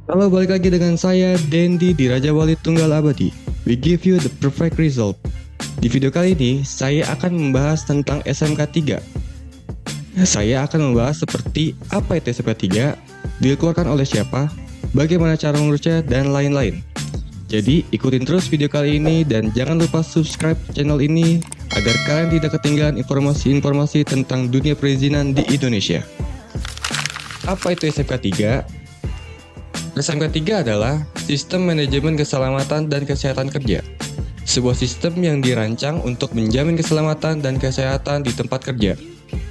Halo, balik lagi dengan saya, Dendi di Raja Wali Tunggal Abadi. We give you the perfect result. Di video kali ini, saya akan membahas tentang SMK 3. Saya akan membahas seperti apa itu SMK 3, dikeluarkan oleh siapa, bagaimana cara mengurusnya, dan lain-lain. Jadi, ikutin terus video kali ini dan jangan lupa subscribe channel ini agar kalian tidak ketinggalan informasi-informasi tentang dunia perizinan di Indonesia. Apa itu SMK 3? SMK 3 adalah Sistem Manajemen Keselamatan dan Kesehatan Kerja. Sebuah sistem yang dirancang untuk menjamin keselamatan dan kesehatan di tempat kerja.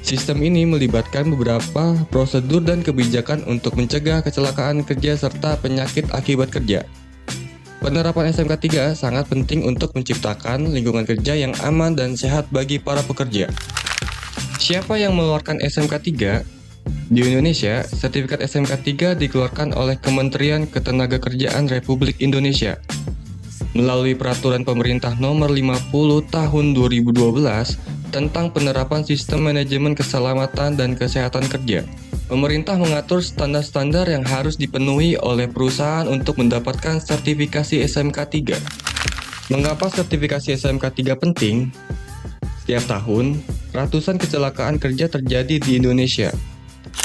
Sistem ini melibatkan beberapa prosedur dan kebijakan untuk mencegah kecelakaan kerja serta penyakit akibat kerja. Penerapan SMK 3 sangat penting untuk menciptakan lingkungan kerja yang aman dan sehat bagi para pekerja. Siapa yang mengeluarkan SMK 3? Di Indonesia, sertifikat SMK 3 dikeluarkan oleh Kementerian Ketenagakerjaan Republik Indonesia melalui Peraturan Pemerintah Nomor 50 Tahun 2012 tentang penerapan Sistem Manajemen Keselamatan dan Kesehatan Kerja. Pemerintah mengatur standar-standar yang harus dipenuhi oleh perusahaan untuk mendapatkan sertifikasi SMK 3. Mengapa sertifikasi SMK 3 penting? Setiap tahun, ratusan kecelakaan kerja terjadi di Indonesia.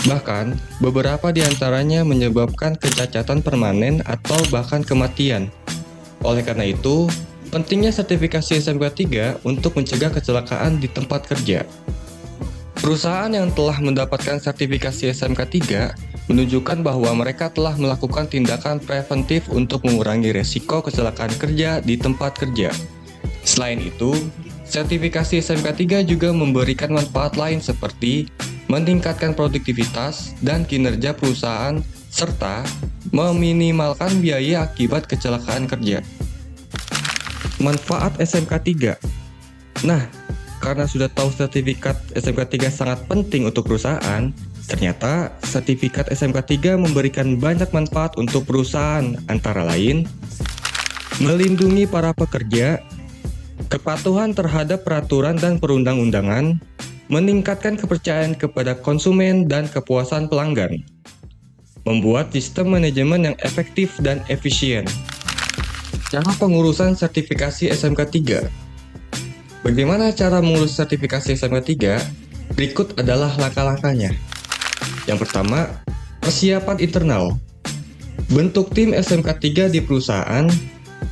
Bahkan, beberapa di antaranya menyebabkan kecacatan permanen atau bahkan kematian. Oleh karena itu, pentingnya sertifikasi SMK 3 untuk mencegah kecelakaan di tempat kerja. Perusahaan yang telah mendapatkan sertifikasi SMK 3 menunjukkan bahwa mereka telah melakukan tindakan preventif untuk mengurangi resiko kecelakaan kerja di tempat kerja. Selain itu, sertifikasi SMK 3 juga memberikan manfaat lain seperti meningkatkan produktivitas dan kinerja perusahaan, serta meminimalkan biaya akibat kecelakaan kerja. Manfaat SMK 3. Nah, karena sudah tahu sertifikat SMK 3 sangat penting untuk perusahaan, ternyata sertifikat SMK 3 memberikan banyak manfaat untuk perusahaan, antara lain melindungi para pekerja, kepatuhan terhadap peraturan dan perundang-undangan, meningkatkan kepercayaan kepada konsumen dan kepuasan pelanggan, membuat sistem manajemen yang efektif dan efisien. Cara pengurusan sertifikasi SMK 3. Bagaimana cara mengurus sertifikasi SMK 3? Berikut adalah langkah-langkahnya. Yang pertama, persiapan internal. Bentuk tim SMK 3 di perusahaan,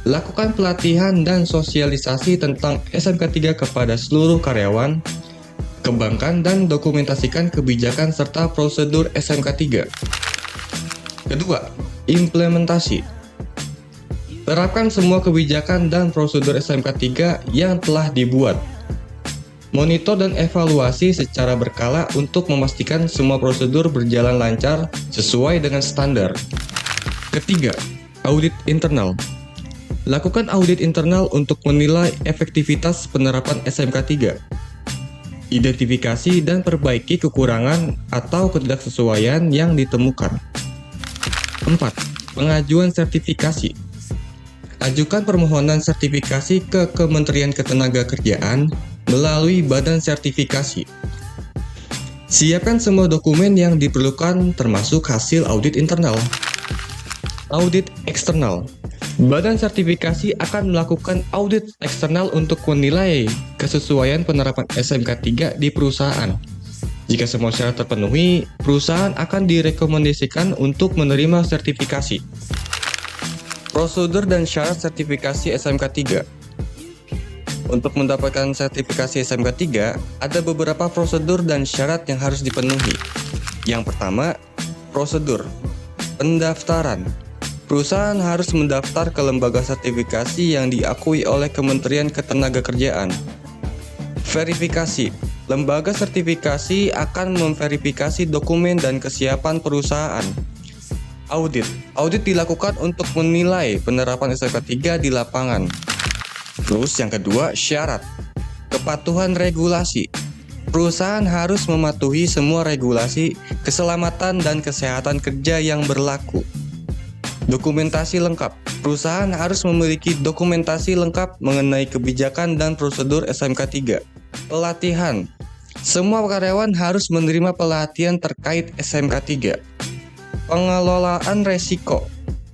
lakukan pelatihan dan sosialisasi tentang SMK 3 kepada seluruh karyawan, kembangkan dan dokumentasikan kebijakan serta prosedur SMK 3. Kedua, implementasi. Terapkan semua kebijakan dan prosedur SMK 3 yang telah dibuat. Monitor dan evaluasi secara berkala untuk memastikan semua prosedur berjalan lancar sesuai dengan standar. Ketiga, audit internal. Lakukan audit internal untuk menilai efektivitas penerapan SMK 3. Identifikasi dan perbaiki kekurangan atau ketidaksesuaian yang ditemukan. 4. Pengajuan sertifikasi. Ajukan permohonan sertifikasi ke Kementerian Ketenagakerjaan melalui Badan Sertifikasi. Siapkan semua dokumen yang diperlukan termasuk hasil audit internal. Audit eksternal. Badan sertifikasi akan melakukan audit eksternal untuk menilai kesesuaian penerapan SMK 3 di perusahaan. Jika semua syarat terpenuhi, perusahaan akan direkomendasikan untuk menerima sertifikasi. Prosedur dan syarat sertifikasi SMK 3. Untuk mendapatkan sertifikasi SMK 3, ada beberapa prosedur dan syarat yang harus dipenuhi. Yang pertama, prosedur pendaftaran. Perusahaan harus mendaftar ke lembaga sertifikasi yang diakui oleh Kementerian Ketenagakerjaan. Verifikasi. Lembaga sertifikasi akan memverifikasi dokumen dan kesiapan perusahaan. Audit. Audit dilakukan untuk menilai penerapan SMK 3 di lapangan. Terus yang kedua, syarat. Kepatuhan regulasi. Perusahaan harus mematuhi semua regulasi keselamatan dan kesehatan kerja yang berlaku. Dokumentasi lengkap. Perusahaan harus memiliki dokumentasi lengkap mengenai kebijakan dan prosedur SMK 3. Pelatihan. Semua karyawan harus menerima pelatihan terkait SMK 3. Pengelolaan resiko.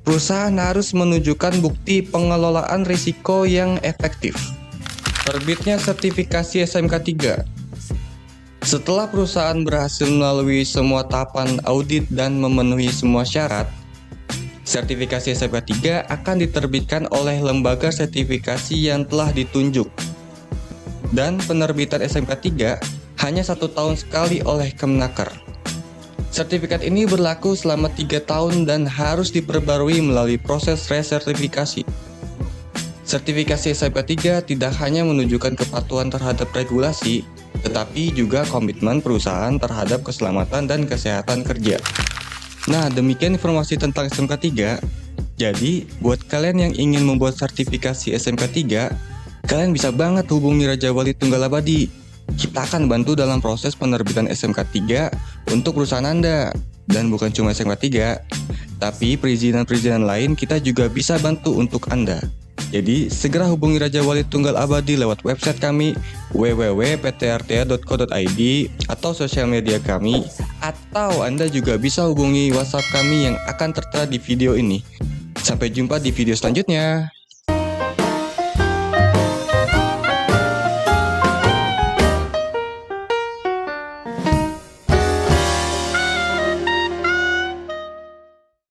perusahaan harus menunjukkan bukti pengelolaan risiko yang efektif. Terbitnya sertifikasi SMK 3. Setelah perusahaan berhasil melalui semua tahapan audit dan memenuhi semua syarat, sertifikasi SMK 3 akan diterbitkan oleh lembaga sertifikasi yang telah ditunjuk. Dan penerbitan SMK 3 hanya 1 tahun sekali oleh Kemenaker. Sertifikat ini berlaku selama 3 tahun dan harus diperbarui melalui proses resertifikasi. Sertifikasi SMK 3 tidak hanya menunjukkan kepatuhan terhadap regulasi, tetapi juga komitmen perusahaan terhadap keselamatan dan kesehatan kerja. Nah, demikian informasi tentang SMK 3. Jadi, buat kalian yang ingin membuat sertifikasi SMK 3, kalian bisa banget hubungi Raja Wali Tunggal Abadi. Kita akan bantu dalam proses penerbitan SMK 3 untuk perusahaan Anda. Dan bukan cuma SMK 3, tapi perizinan-perizinan lain kita juga bisa bantu untuk Anda. Jadi, segera hubungi Raja Wali Tunggal Abadi lewat website kami www.ptrta.co.id atau sosial media kami, atau Anda juga bisa hubungi WhatsApp kami yang akan tertera di video ini. Sampai jumpa di video selanjutnya.